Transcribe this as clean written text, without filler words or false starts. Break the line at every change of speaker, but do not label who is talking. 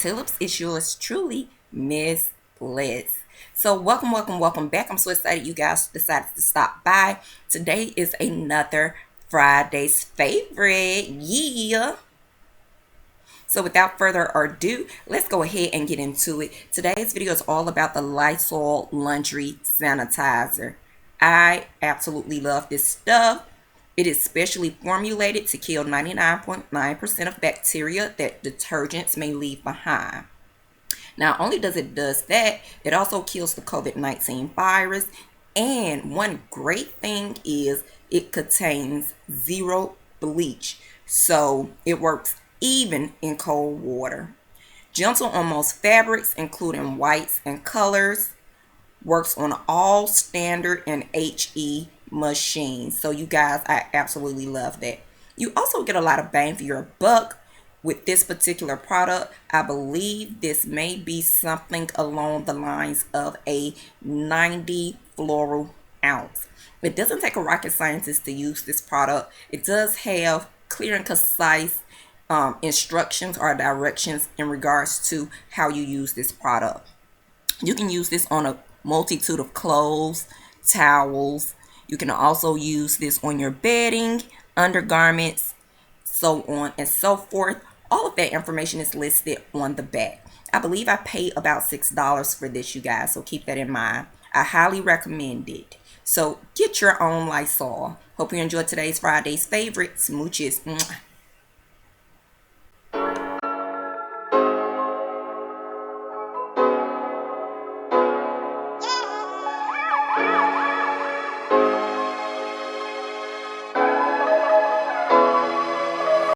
Tulips. It's yours truly, Miss Liz. So welcome back. I'm so excited you guys decided to stop by. Today is another Friday's favorite. Yeah. So without further ado, let's go ahead and get into it. Today's video is all about the Lysol laundry sanitizer. I absolutely love this stuff. It is specially formulated to kill 99.9% of bacteria that detergents may leave behind. Not only does it does that, it also kills the COVID-19 virus. And one great thing is it contains zero bleach. So it works even in cold water. Gentle on most fabrics, including whites and colors. Works on all standard and HE machines. So you guys, I absolutely love that. You also get a lot of bang for your buck with this particular product. I believe this may be something along the lines of a 90 floral ounce. It doesn't take a rocket scientist to use this product. It does have clear and concise instructions or directions in regards to how you use this product. You can use this on a multitude of clothes, towels. You can also use this on your bedding, undergarments, so on and so forth. All of that information is listed on the back. I believe I paid about $6 for this, you guys, so keep that in mind. I highly recommend it. So get your own Lysol. Hope you enjoyed today's Friday's favorite. Smooches.